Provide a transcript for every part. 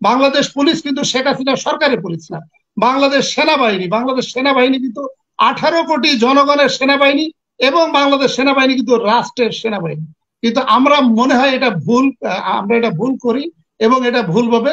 Bangladesh police কিন্তু শেখ হাসিনা সরকারের police না। বাংলাদেশ সেনাবাহিনী কিন্তু 18 কোটি জনগণের সেনাবাহিনী, এবং বাংলাদেশ সেনাবাহিনী কিন্তু রাষ্ট্রের সেনাবাহিনী। কিন্তু আমরা মনে হয় এটা ভুল, আমরা এটা ভুল করি এবং এটা ভুলভাবে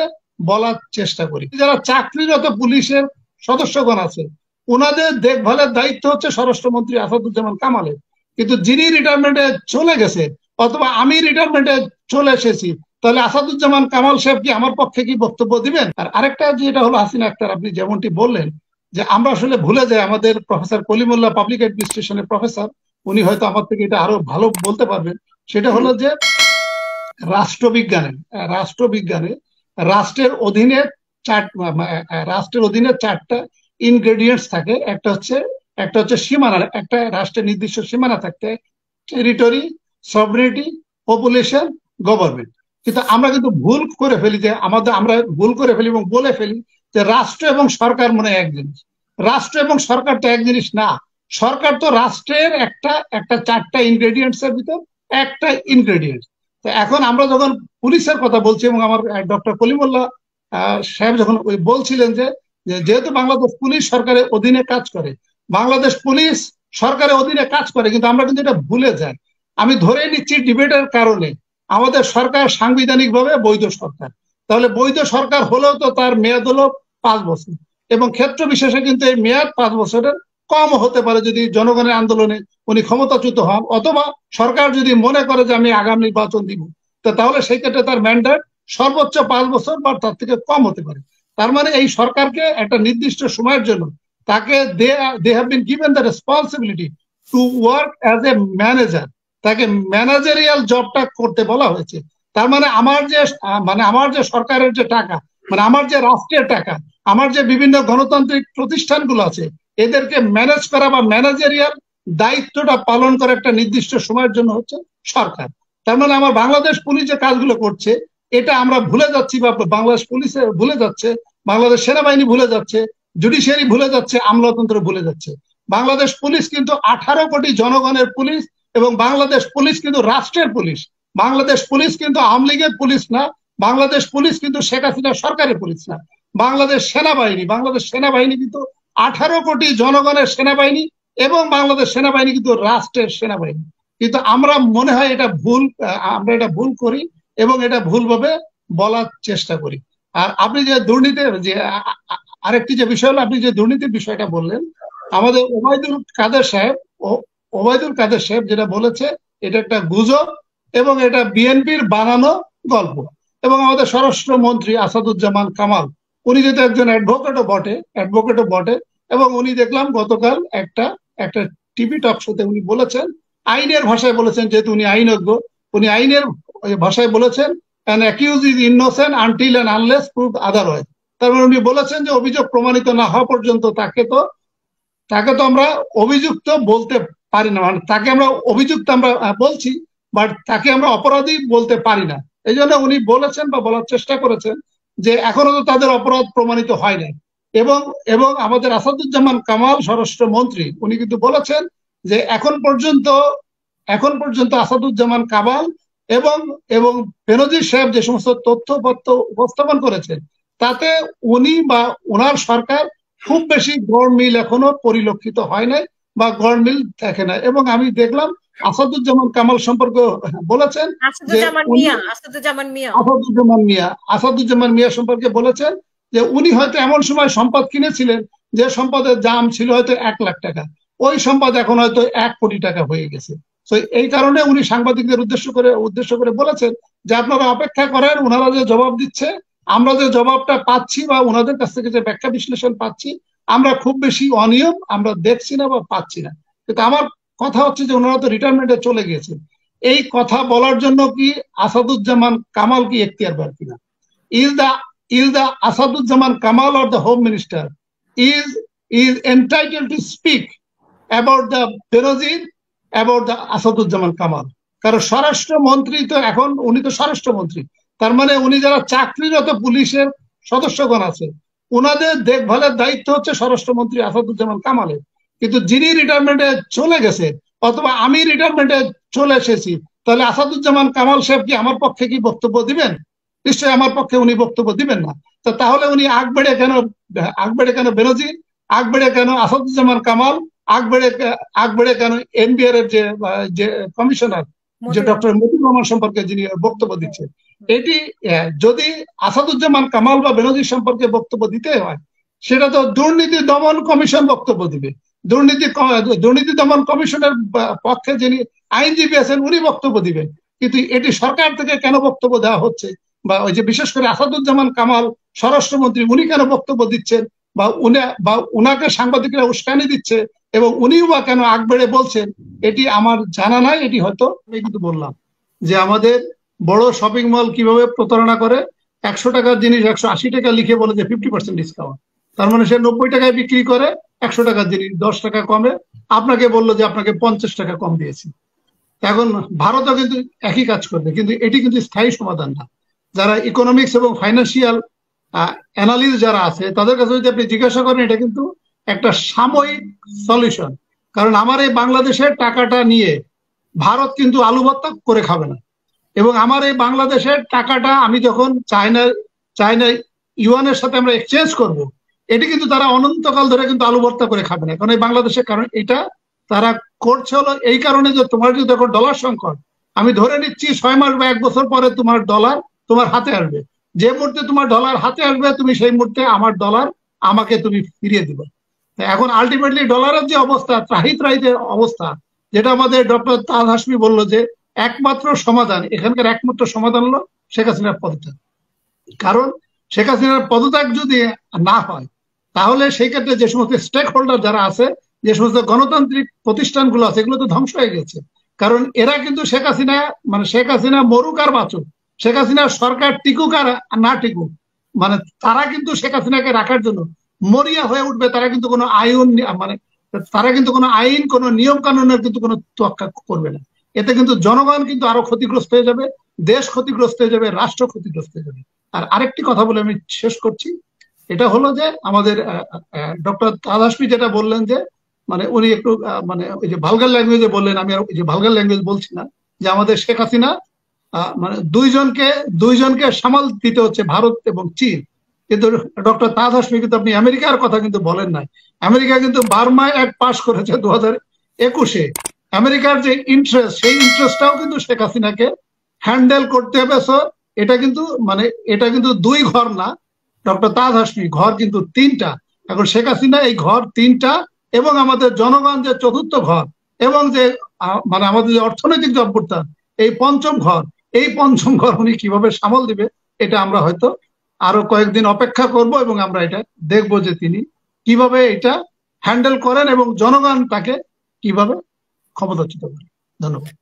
বলার চেষ্টা করি। যারা চাকরিরত পুলিশের সদস্যগণ আছে, ওনাদের দেখভালের দায়িত্ব হচ্ছে স্বরাষ্ট্রমন্ত্রী আসাদুজ্জামান কামালের। কিন্তু যিনি রিটায়ারমেন্টে চলে গেছে, অথবা আমি রিটায়ারমেন্টে চলে এসেছি, তাহলে আসাদুজ্জামান কামাল সাহেব কি আমার পক্ষে কি বক্তব্য দিবেন? আর আরেকটা যেটা হলো হাসিনা আক্তার, আপনি যেমনটি বললেন যে আমরা আসলে ভুলে যাই, আমাদের প্রফেসর কলিমুল্লাহ পাবলিক অ্যাডমিনিস্ট্রেশনের প্রফেসর, উনি হয়তো আমার থেকে এটা আরো ভালো বলতে পারবেন। সেটা হলো যে রাষ্ট্রবিজ্ঞানে রাষ্ট্রের অধীনে চারটা ইনগ্রেডিয়েন্টস থাকে। একটা হচ্ছে সীমানা, একটা রাষ্ট্রের নির্দিষ্ট সীমানা থাকতে, টেরিটরি, সভরেনিটি, পপুলেশন, গভর্নমেন্ট। কিন্তু আমরা কিন্তু ভুল করে ফেলি এবং বলে ফেলি যে রাষ্ট্র এবং সরকার মনে এক জিনিস। রাষ্ট্র এবং সরকার তো এক জিনিস না। সরকার তো রাষ্ট্রের একটা চারটা ইনগ্রেডিয়েন্টস এর ভিতর একটা ইনগ্রেডিয়েন্ট। তো এখন আমরা যখন পুলিশের কথা বলছি, এবং আমার ডক্টর কলিমুল্লাহ সাহেব যখন বলছিলেন যে যেহেতু বাংলাদেশ পুলিশ সরকারের অধীনে কাজ করে, বাংলাদেশ পুলিশ সরকারের অধীনে কাজ করে, কিন্তু আমরা কিন্তু এটা ভুলে যাই। আমি ধরে নিচ্ছি ডিবেটের কারণে আমাদের সরকার সাংবিধানিকভাবে বৈধ সরকার। তাহলে বৈধ সরকার হলেও তো তার মেয়াদ হলো 5 বছর, এবং ক্ষেত্র বিশেষে কিন্তু এই মেয়াদ 5 বছরের কম হতে পারে যদি জনগণের আন্দোলনে উনি ক্ষমতাচ্যুত হন, অথবা সরকার যদি মনে করে যে আমি আগাম নির্বাচন দিব, তাহলে সেই ক্ষেত্রে তার ম্যান্ডেট সর্বোচ্চ 5 বছর বা তার থেকে কম হতে পারে। তার মানে এই সরকারকে একটা নির্দিষ্ট সময়ের জন্য তাকে they have been given the responsibility to work as a manager, তাকে ম্যানেজারিয়াল জবটা করতে বলা হয়েছে। তার মানে আমার যে সরকারের যে টাকা, মানে আমার যে রাষ্ট্রের টাকা, আমার যে বিভিন্ন গণতান্ত্রিক প্রতিষ্ঠানগুলো আছে, এদেরকে ম্যানেজ করা বা ম্যানেজারিয়াল দায়িত্বটা পালন করা একটা নির্দিষ্ট সময়ের জন্য হচ্ছে সরকার। তার মানে আমার বাংলাদেশ পুলিশ যে কাজগুলো করছে, এটা আমরা ভুলে যাচ্ছি, বা বাংলাদেশ পুলিশ ভুলে যাচ্ছে, বাংলাদেশ সেনাবাহিনী ভুলে যাচ্ছে, জুডিশিয়ারি ভুলে যাচ্ছে, আমলাতন্ত্র ভুলে যাচ্ছে। বাংলাদেশ পুলিশ কিন্তু 18 কোটি জনগণের পুলিশ, এবং বাংলাদেশ পুলিশ কিন্তু রাষ্ট্রের পুলিশ। বাংলাদেশ পুলিশ কিন্তু আওয়ামী লীগের পুলিশ না। বাংলাদেশ পুলিশ কিন্তু শেখ হাসিনা সরকারের পুলিশ না। বাংলাদেশ সেনাবাহিনী কিন্তু 18 কোটি জনগণের সেনাবাহিনী, এবং বাংলাদেশ সেনাবাহিনী কিন্তু রাষ্ট্রের সেনাবাহিনী। কিন্তু আমরা মনে হয় এটা ভুল, আমরা এটা ভুল করি এবং এটা ভুলভাবে বলার চেষ্টা করি। আর আপনি যে দুর্নীতির যে আরেকটি যে বিষয় হলো, আপনি যে দুর্নীতির বিষয়টা বললেন, আমাদের ওবায়দুল কাদের সাহেব যেটা বলেছে, এটা একটা গুজব এবং এটা বিএনপির বানানো গল্প। এবং আমাদের স্বরাষ্ট্রমন্ত্রী আসাদুজ্জামান কামাল, উনি যেহেতু একজন অ্যাডভোকেটও বটে, এবং উনি দেখলাম গতকাল একটা টিভি টক শোতে উনি বলেছেন, আইনের ভাষায় বলেছেন, যেহেতু উনি আইনজ্ঞ, উনি আইনের ভাষায় বলেছেন, an accused is innocent until and unless proved otherwise। তার মানে উনি বলেছেন যে অভিযোগ প্রমাণিত না হওয়া পর্যন্ত তাকে তো আমরা অভিযুক্ত বলতে পারি না। মানে তাকে আমরা অভিযুক্ত আমরা বলছি, বাট তাকে আমরা অপরাধী বলতে পারি না। এই জন্য উনি বলেছেন বা বলার চেষ্টা করেছেন যে এখনো তো তাদের অপরাধ প্রমাণিত হয় নাই। এবং আমাদের আসাদুজ্জামান কামাল স্বরাষ্ট্রমন্ত্রী, উনি কিন্তু বলেছেন যে এখন পর্যন্ত আসাদুজ্জামান কামাল এবং বেনজির সাহেব যে সমস্ত তথ্যপত্র উপস্থাপন করেছেন, তাতে উনি বা ওনার সরকার খুব বেশি গড়মিল এখনো পরিলক্ষিত হয় নাই বা গড়মিল দেখে না। এবং আমি দেখলাম আসাদুজ্জামান কামাল সম্পর্কে বলেছেন যে আসাদুজ্জামান মিয়া সম্পর্কে বলেছেন যে উনি হয়তো এমন সময় সম্পদ কিনেছিলেন যে সম্পদের দাম ছিল হয়তো 1 লাখ টাকা, ওই সম্পদ এখন হয়তো 1 কোটি টাকা হয়ে গেছে। তো এই কারণে উনি সাংবাদিকদের উদ্দেশ্য করে বলেছেন যে আপনারা অপেক্ষা করেন, ওনারা যে জবাব দিচ্ছে, আমরা যে জবাবটা পাচ্ছি বা ওনাদের কাছ থেকে যে ব্যাখ্যা বিশ্লেষণ পাচ্ছি, আমরা খুব বেশি অনিয়ম আমরা দেখছি না বা পাচ্ছি না। কিন্তু আমার কথা হচ্ছে যে ওনারা তো রিটায়ারমেন্টে চলে গিয়েছেন, এই কথা বলার জন্য কি আসাদুজ্জামান কামাল কি এখতিয়ার পার কিনা? is the Asaduজ্জামান Kamal or the Home Minister is entitled to speak about the Benazir, about the Asaduজ্জামান Kamal? কারণ স্বরাষ্ট্রমন্ত্রী তো এখন উনি তো স্বরাষ্ট্রমন্ত্রী, তার মানে উনি যারা চাকরিরত পুলিশের সদস্যগণ আছে, ওনাদের দেখভালের দায়িত্ব হচ্ছে স্বরাষ্ট্রমন্ত্রী আসাদুজ্জামান কামালের। কিন্তু যিনি রিটায়ারমেন্টে চলে গেছে, অথবা আমি রিটায়ারমেন্টে চলে এসেছি, তাহলে আসাদুজ্জামান কামাল সাহেব কি আমার পক্ষে কি বক্তব্য দিবেন? নিশ্চয়ই আমার পক্ষে উনি বক্তব্য দিবেন না। তো তাহলে উনি আকবরে কেন বেনজির, আকবরে কেন আসাদুজ্জামান কামাল, আকবরে কেন এনবিআর এর যে কমিশনার যে ডক্টর মতিউর রহমান সম্পর্কে যিনি বক্তব্য দিচ্ছেন, এটি যদি আসাদুজ্জামান কামাল বা বেনজির সম্পর্কে বক্তব্য দিতে হয়, সেটা তো দুর্নীতি দমন কমিশন বক্তব্য দিবে। দুর্নীতি দমন কমিশনের পক্ষে যিনি আইনজীবী আছেন উনি বক্তব্য দিবেন। কিন্তু এটি সরকার থেকে কেন বক্তব্য দেওয়া হচ্ছে, বা ওই যে বিশেষ করে আসাদুজ্জামান কামাল স্বরাষ্ট্রমন্ত্রী উনি কেন বক্তব্য দিচ্ছেন, বা উনাকে সাংবাদিকরা উস্কানি দিচ্ছে এবং উনিও বা কেন আকবরে বলছেন, এটি আমার জানা নাই। এটি হয়তো আমি কিন্তু বললাম যে আমাদের বড় শপিং মল কিভাবে প্রতারণা করে, 100 টাকার জিনিস 180 টাকা লিখে বলে যে 50% ডিসকাউন্ট, তার মানে সে 90 টাকায় বিক্রি করে 100 টাকার জিনিস 10 টাকা কমে আপনাকে বললো যে আপনাকে 50 টাকা কম দিয়েছি। এখন ভারতও কিন্তু একই কাজ করবে, কিন্তু এটি কিন্তু স্থায়ী সমাধান না। যারা ইকোনমিক্স এবং ফাইন্যান্সিয়াল অ্যানালিস্ট যারা আছে তাদের কাছে যদি আপনি জিজ্ঞাসা করেন, এটা কিন্তু একটা সাময়িক সলিউশন। কারণ আমার এই বাংলাদেশের টাকাটা নিয়ে ভারত কিন্তু আলু ভর্তা করে খাবে না, এবং আমার এই বাংলাদেশের টাকাটা আমি যখন চায়না ইউয়ানের সাথে আমরা এক্সচেঞ্জ করব, এটি কিন্তু তারা অনন্তকাল ধরে কিন্তু আলু ভর্তা করে খাবে না। কারণ এই বাংলাদেশের কারণ এটা তারা করছে হলো এই কারণে যে তোমার যদি দেখো ডলার সংকট, আমি ধরে নিচ্ছি 6 মাস বা 1 বছর পরে তোমার ডলার তোমার হাতে আসবে। যে মুহূর্তে তোমার ডলার হাতে আসবে, তুমি সেই মুহূর্তে আমার ডলার আমাকে তুমি ফিরিয়ে দিবে। এখন আলটিমেটলি ডলারের যে অবস্থা, ত্রাহিত্রাহিতের অবস্থা, যেটা আমাদের ডক্টর তাজ হাশমি বললো যে একমাত্র সমাধান, এখানকার একমাত্র সমাধান হলো শেখ হাসিনার পদত্যাগ। কারণ শেখ হাসিনার পদত্যাগ যদি না হয়, তাহলে সেই ক্ষেত্রে যে সমস্ত স্টেক হোল্ডার যারা আছে, যে সমস্ত গণতান্ত্রিক প্রতিষ্ঠানগুলো আছে, এগুলো তো ধ্বংস হয়ে গেছে। কারণ এরা কিন্তু শেখ হাসিনা মরুক আর বাঁচুক, শেখ হাসিনার সরকার টিকুক আর না টিকুক, তারা কিন্তু শেখ হাসিনাকে রাখার জন্য মরিয়া হয়ে উঠবে। তারা কিন্তু কোনো আইন কোনো নিয়ম কানুনের কিন্তু কোনো তোয়াক্কা করবে না। এতে কিন্তু জনগণ কিন্তু আরো ক্ষতিগ্রস্ত হয়ে যাবে, দেশ ক্ষতিগ্রস্ত হয়ে যাবে, রাষ্ট্র ক্ষতিগ্রস্ত হয়ে যাবে। আর আরেকটি কথা বলে আমি শেষ করছি, এটা হলো যে আমাদের ডক্টর তাজ হাশমি যেটা বললেন যে উনি একটু ওই যে ভালগার ল্যাঙ্গুয়েজে বললেন, আমি আর ওই যে ভালগার ল্যাঙ্গুয়েজ বলছি না, যে আমাদের শেখ হাসিনা দুইজনকে সামাল দিতে হচ্ছে, ভারত এবং চীন। কিন্তু ডক্টর তাজ হাশমি কিন্তু আপনি আমেরিকার কথা কিন্তু বলেন নাই। আমেরিকা কিন্তু বার্মায় এক পাশ করেছে 2021-এ। আমেরিকার যে ইন্টারেস্ট, সেই ইন্টারেস্টটাও কিন্তু শেখ হাসিনাকে হ্যান্ডেল করতে হবে। সো এটা কিন্তু 2 ঘর না, ডক্টর তাজ হাশমি, ঘর কিন্তু 3টা। এখন শেখ হাসিনা এই ঘর 3টা এবং আমাদের জনগণ যে 4র্থ ঘর, এবং যে আমাদের যে অর্থনৈতিক যে অভ্যুত্থান এই 5ম ঘর, এই 5ম ঘর উনি কিভাবে সামাল দিবে, এটা আমরা হয়তো আরো কয়েকদিন অপেক্ষা করব এবং আমরা এটা দেখবো যে তিনি কিভাবে এটা হ্যান্ডেল করেন এবং জনগণ তাকে কিভাবে ক্ষমতাচ্যুত করে। ধন্যবাদ।